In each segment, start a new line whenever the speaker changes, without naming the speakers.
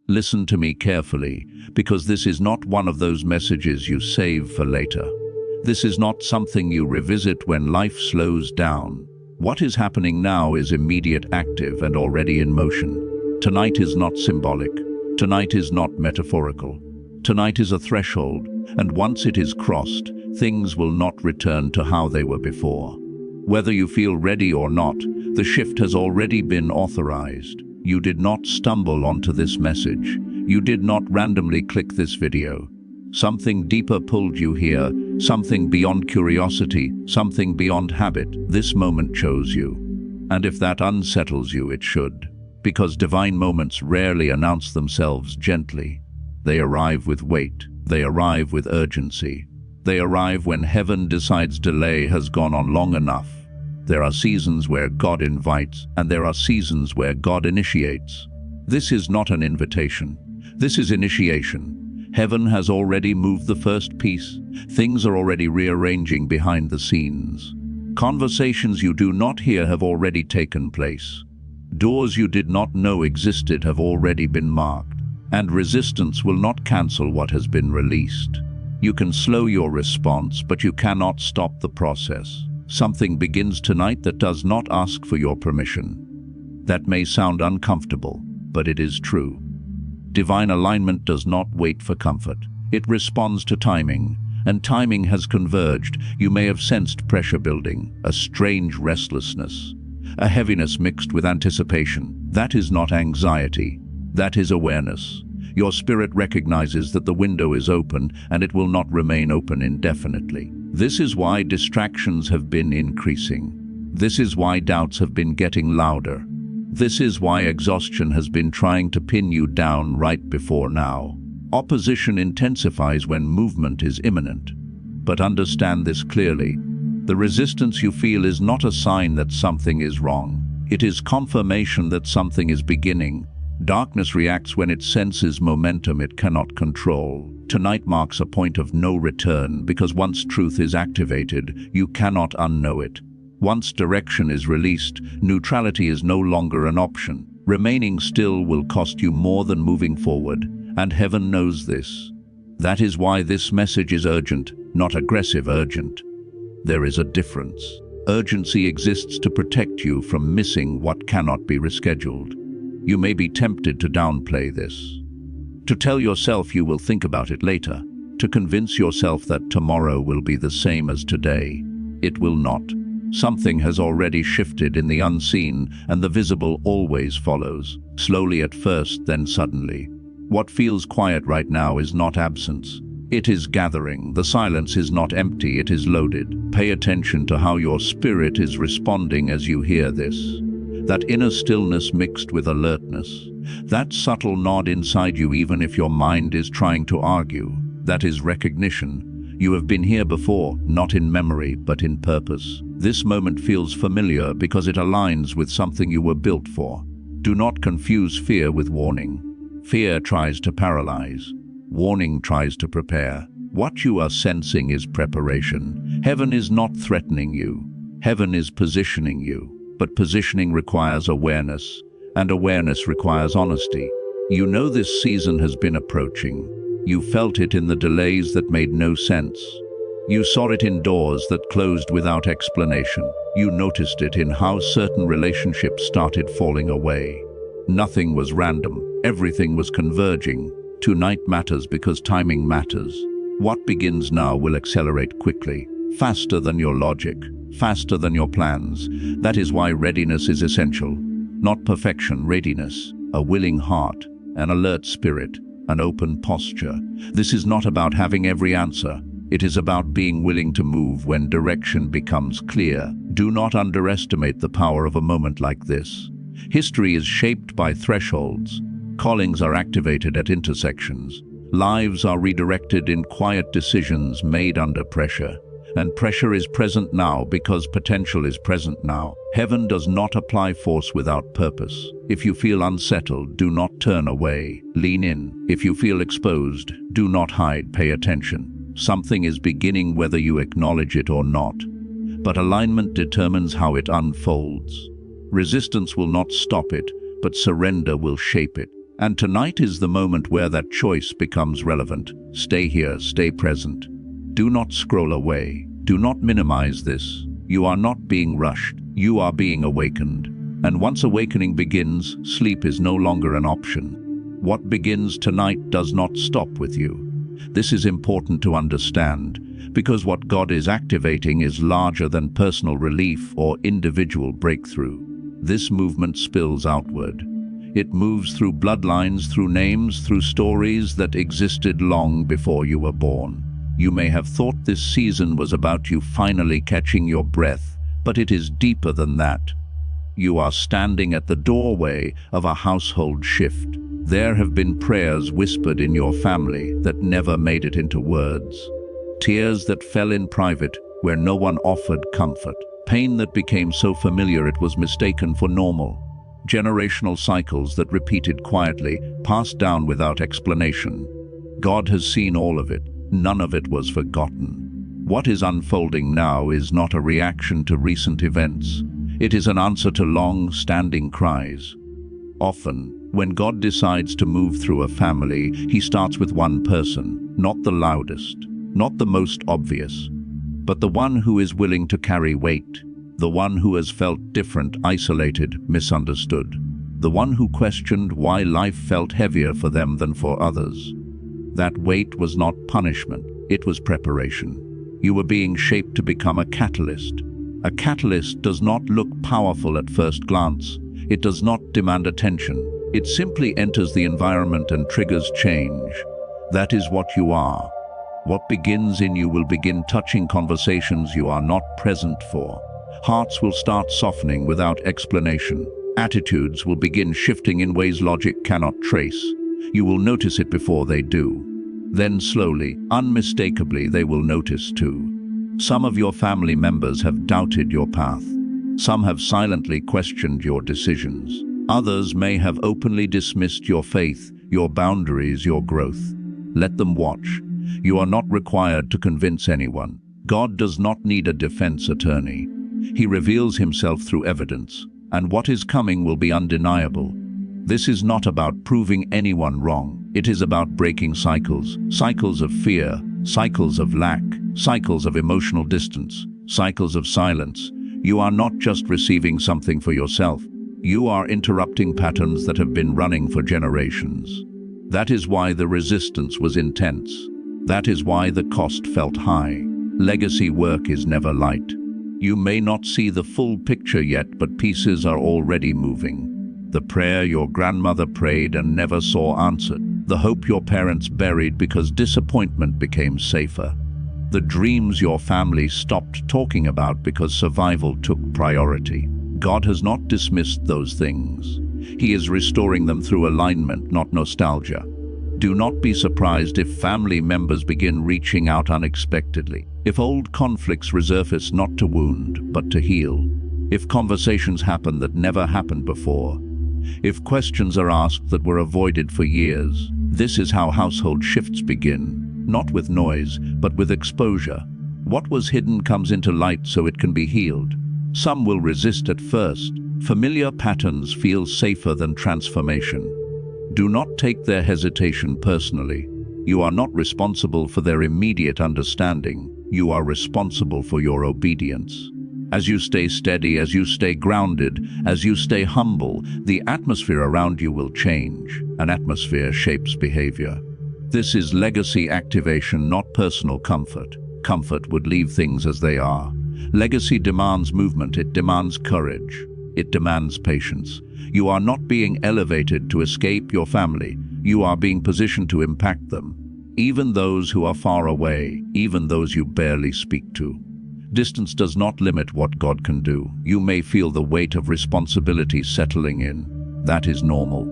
Listen to me carefully, because this is not one of those messages you save for later. This is not something you revisit when life slows down. What is happening now is immediate, active, and already in motion. Tonight is not symbolic. Tonight is not metaphorical. Tonight is a threshold, and once it is crossed, things will not return to how they were before. Whether you feel ready or not, the shift has already been authorized. You did not stumble onto this message. You did not randomly click this video. Something deeper pulled you here, something beyond curiosity, something beyond habit. This moment chose you. And if that unsettles you, it should. Because divine moments rarely announce themselves gently. They arrive with weight. They arrive with urgency. They arrive when heaven decides delay has gone on long enough. There are seasons where God invites, and there are seasons where God initiates. This is not an invitation. This is initiation. Heaven has already moved the first piece. Things are already rearranging behind the scenes. Conversations you do not hear have already taken place. Doors you did not know existed have already been marked. And resistance will not cancel what has been released. You can slow your response, but you cannot stop the process. Something begins tonight that does not ask for your permission. That may sound uncomfortable, but it is true. Divine alignment does not wait for comfort. It responds to timing, and timing has converged. You may have sensed pressure building, a strange restlessness, a heaviness mixed with anticipation. That is not anxiety. That is awareness. Your spirit recognizes that the window is open, and it will not remain open indefinitely. This is why distractions have been increasing. This is why doubts have been getting louder. This is why exhaustion has been trying to pin you down right before now. Opposition intensifies when movement is imminent. But understand this clearly. The resistance you feel is not a sign that something is wrong. It is confirmation that something is beginning. Darkness reacts when it senses momentum it cannot control. Tonight marks a point of no return, because once truth is activated, you cannot unknow it. Once direction is released, neutrality is no longer an option. Remaining still will cost you more than moving forward, and heaven knows this. That is why this message is urgent, not aggressive urgent. There is a difference. Urgency exists to protect you from missing what cannot be rescheduled. You may be tempted to downplay this, to tell yourself you will think about it later, to convince yourself that tomorrow will be the same as today. It will not. Something has already shifted in the unseen, and the visible always follows, slowly at first, then suddenly. What feels quiet right now is not absence. It is gathering. The silence is not empty, it is loaded. Pay attention to how your spirit is responding as you hear this. That inner stillness mixed with alertness. That subtle nod inside you even if your mind is trying to argue. That is recognition. You have been here before, not in memory, but in purpose. This moment feels familiar because it aligns with something you were built for. Do not confuse fear with warning. Fear tries to paralyze. Warning tries to prepare. What you are sensing is preparation. Heaven is not threatening you. Heaven is positioning you. But positioning requires awareness, and awareness requires honesty. You know this season has been approaching. You felt it in the delays that made no sense. You saw it in doors that closed without explanation. You noticed it in how certain relationships started falling away. Nothing was random. Everything was converging. Tonight matters because timing matters. What begins now will accelerate quickly, faster than your logic, faster than your plans. That is why readiness is essential. Not perfection, readiness, a willing heart, an alert spirit, an open posture. This is not about having every answer. It is about being willing to move when direction becomes clear. Do not underestimate the power of a moment like this. History is shaped by thresholds. Callings are activated at intersections. Lives are redirected in quiet decisions made under pressure. And pressure is present now because potential is present now. Heaven does not apply force without purpose. If you feel unsettled, do not turn away. Lean in. If you feel exposed, do not hide. Pay attention. Something is beginning whether you acknowledge it or not. But alignment determines how it unfolds. Resistance will not stop it, but surrender will shape it. And tonight is the moment where that choice becomes relevant. Stay here, stay present. Do not scroll away. Do not minimize this. You are not being rushed. You are being awakened. And once awakening begins, sleep is no longer an option. What begins tonight does not stop with you. This is important to understand, because what God is activating is larger than personal relief or individual breakthrough. This movement spills outward. It moves through bloodlines, through names, through stories that existed long before you were born. You may have thought this season was about you finally catching your breath, but it is deeper than that. You are standing at the doorway of a household shift. There have been prayers whispered in your family that never made it into words. Tears that fell in private where no one offered comfort. Pain that became so familiar it was mistaken for normal. Generational cycles that repeated quietly, passed down without explanation. God has seen all of it. None of it was forgotten. What is unfolding now is not a reaction to recent events. It is an answer to long-standing cries. Often, when God decides to move through a family, he starts with one person, not the loudest, not the most obvious, but the one who is willing to carry weight, the one who has felt different, isolated, misunderstood, the one who questioned why life felt heavier for them than for others. That weight was not punishment, it was preparation. You were being shaped to become a catalyst. A catalyst does not look powerful at first glance. It does not demand attention. It simply enters the environment and triggers change. That is what you are. What begins in you will begin touching conversations you are not present for. Hearts will start softening without explanation. Attitudes will begin shifting in ways logic cannot trace. You will notice it before they do. Then slowly, unmistakably, they will notice too. Some of your family members have doubted your path. Some have silently questioned your decisions. Others may have openly dismissed your faith, your boundaries, your growth. Let them watch. You are not required to convince anyone. God does not need a defense attorney. He reveals himself through evidence, and what is coming will be undeniable. This is not about proving anyone wrong. It is about breaking cycles. Cycles of fear, cycles of lack, cycles of emotional distance, cycles of silence. You are not just receiving something for yourself. You are interrupting patterns that have been running for generations. That is why the resistance was intense. That is why the cost felt high. Legacy work is never light. You may not see the full picture yet, but pieces are already moving. The prayer your grandmother prayed and never saw answered. The hope your parents buried because disappointment became safer. The dreams your family stopped talking about because survival took priority. God has not dismissed those things. He is restoring them through alignment, not nostalgia. Do not be surprised if family members begin reaching out unexpectedly. If old conflicts resurface not to wound, but to heal. If conversations happen that never happened before. If questions are asked that were avoided for years. This is how household shifts begin. Not with noise, but with exposure. What was hidden comes into light so it can be healed. Some will resist at first. Familiar patterns feel safer than transformation. Do not take their hesitation personally. You are not responsible for their immediate understanding. You are responsible for your obedience. As you stay steady, as you stay grounded, as you stay humble, the atmosphere around you will change. An atmosphere shapes behavior. This is legacy activation, not personal comfort. Comfort would leave things as they are. Legacy demands movement, it demands courage, it demands patience. You are not being elevated to escape your family. You are being positioned to impact them. Even those who are far away, even those you barely speak to. Distance does not limit what God can do. You may feel the weight of responsibility settling in. That is normal.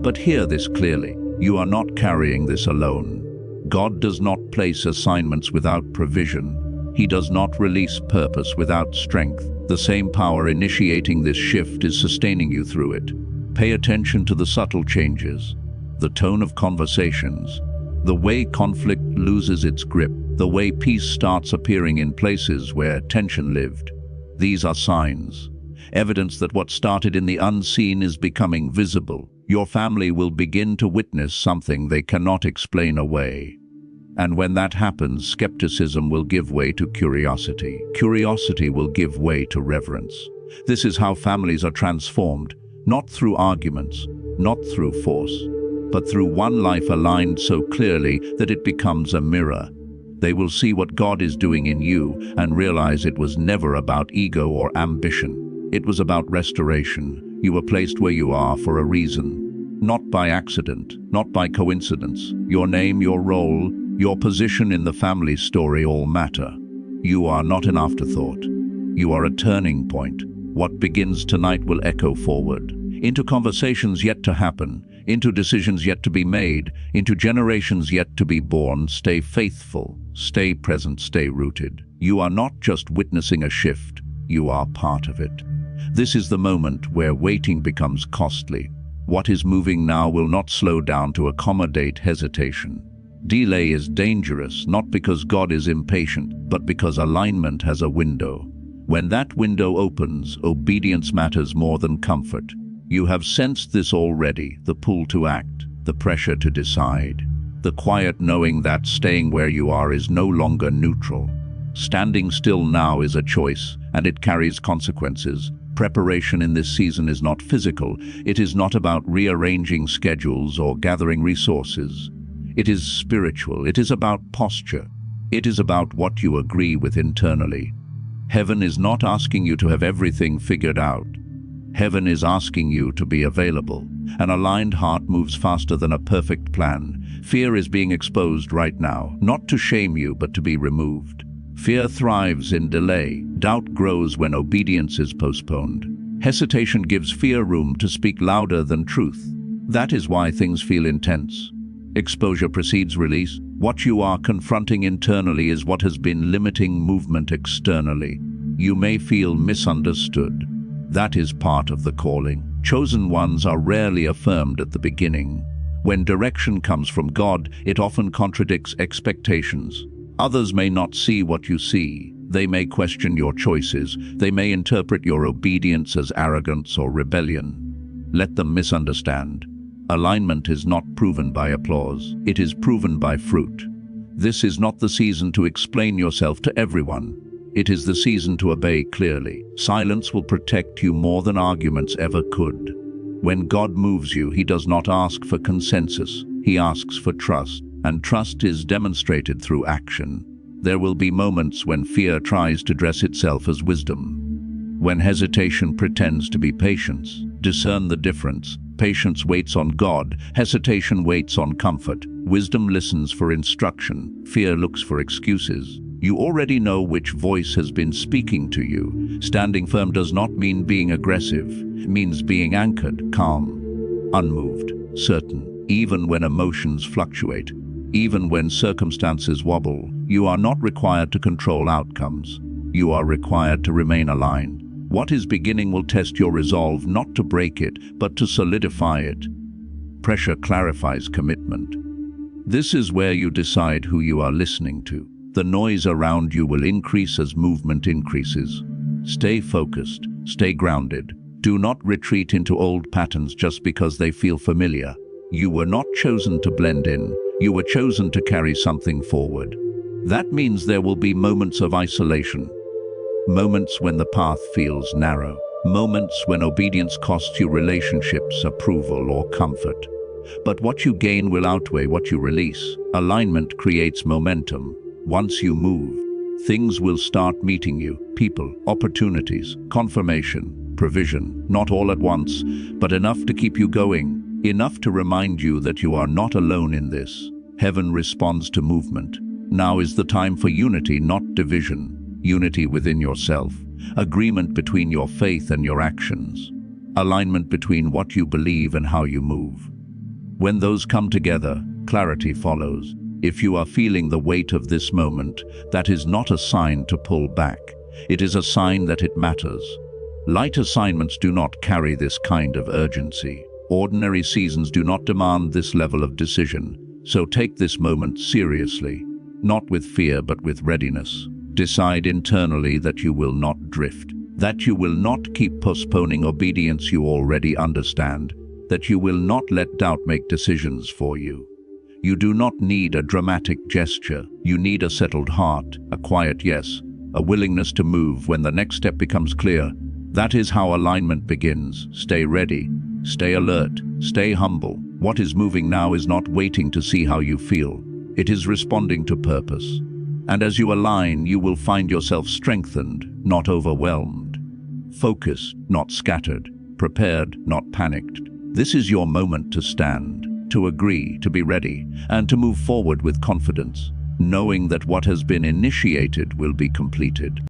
But hear this clearly. You are not carrying this alone. God does not place assignments without provision. He does not release purpose without strength. The same power initiating this shift is sustaining you through it. Pay attention to the subtle changes, the tone of conversations, the way conflict loses its grip, the way peace starts appearing in places where tension lived. These are signs, evidence that what started in the unseen is becoming visible. Your family will begin to witness something they cannot explain away. And when that happens, skepticism will give way to curiosity. Curiosity will give way to reverence. This is how families are transformed, not through arguments, not through force, but through one life aligned so clearly that it becomes a mirror. They will see what God is doing in you and realize it was never about ego or ambition. It was about restoration. You were placed where you are for a reason, not by accident, not by coincidence. Your name, your role, your position in the family story all matter. You are not an afterthought. You are a turning point. What begins tonight will echo forward, into conversations yet to happen, into decisions yet to be made, into generations yet to be born. Stay faithful, stay present, stay rooted. You are not just witnessing a shift, you are part of it. This is the moment where waiting becomes costly. What is moving now will not slow down to accommodate hesitation. Delay is dangerous, not because God is impatient, but because alignment has a window. When that window opens, obedience matters more than comfort. You have sensed this already, the pull to act, the pressure to decide, the quiet knowing that staying where you are is no longer neutral. Standing still now is a choice, and it carries consequences. Preparation in this season is not physical. It is not about rearranging schedules or gathering resources. It is spiritual. It is about posture. It is about what you agree with internally. Heaven is not asking you to have everything figured out. Heaven is asking you to be available. An aligned heart moves faster than a perfect plan. Fear is being exposed right now, not to shame you, but to be removed. Fear thrives in delay. Doubt grows when obedience is postponed. Hesitation gives fear room to speak louder than truth. That is why things feel intense. Exposure precedes release. What you are confronting internally is what has been limiting movement externally. You may feel misunderstood. That is part of the calling. Chosen ones are rarely affirmed at the beginning. When direction comes from God, it often contradicts expectations. Others may not see what you see. They may question your choices. They may interpret your obedience as arrogance or rebellion. Let them misunderstand. Alignment is not proven by applause. It is proven by fruit. This is not the season to explain yourself to everyone. It is the season to obey clearly. Silence will protect you more than arguments ever could. When God moves you, He does not ask for consensus. He asks for trust, and trust is demonstrated through action. There will be moments when fear tries to dress itself as wisdom. When hesitation pretends to be patience. Discern the difference. Patience waits on God. Hesitation waits on comfort. Wisdom listens for instruction. Fear looks for excuses. You already know which voice has been speaking to you. Standing firm does not mean being aggressive. It means being anchored, calm, unmoved, certain. Even when emotions fluctuate, even when circumstances wobble, you are not required to control outcomes. You are required to remain aligned. What is beginning will test your resolve, not to break it, but to solidify it. Pressure clarifies commitment. This is where you decide who you are listening to. The noise around you will increase as movement increases. Stay focused, stay grounded. Do not retreat into old patterns just because they feel familiar. You were not chosen to blend in. You were chosen to carry something forward. That means there will be moments of isolation. Moments when the path feels narrow. Moments when obedience costs you relationships, approval, or comfort. But what you gain will outweigh what you release. Alignment creates momentum. Once you move, things will start meeting you. People, opportunities, confirmation, provision. Not all at once, but enough to keep you going. Enough to remind you that you are not alone in this. Heaven responds to movement. Now is the time for unity, not division. Unity within yourself, agreement between your faith and your actions, alignment between what you believe and how you move. When those come together, clarity follows. If you are feeling the weight of this moment, that is not a sign to pull back. It is a sign that it matters. Light assignments do not carry this kind of urgency. Ordinary seasons do not demand this level of decision. So take this moment seriously, not with fear but with readiness. Decide internally that you will not drift, that you will not keep postponing obedience you already understand, that you will not let doubt make decisions for you. You do not need a dramatic gesture. You need a settled heart, a quiet yes, a willingness to move when the next step becomes clear. That is how alignment begins. Stay ready, stay alert, stay humble. What is moving now is not waiting to see how you feel. It is responding to purpose. And as you align, you will find yourself strengthened, not overwhelmed. Focused, not scattered. Prepared, not panicked. This is your moment to stand, to agree, to be ready, and to move forward with confidence, knowing that what has been initiated will be completed.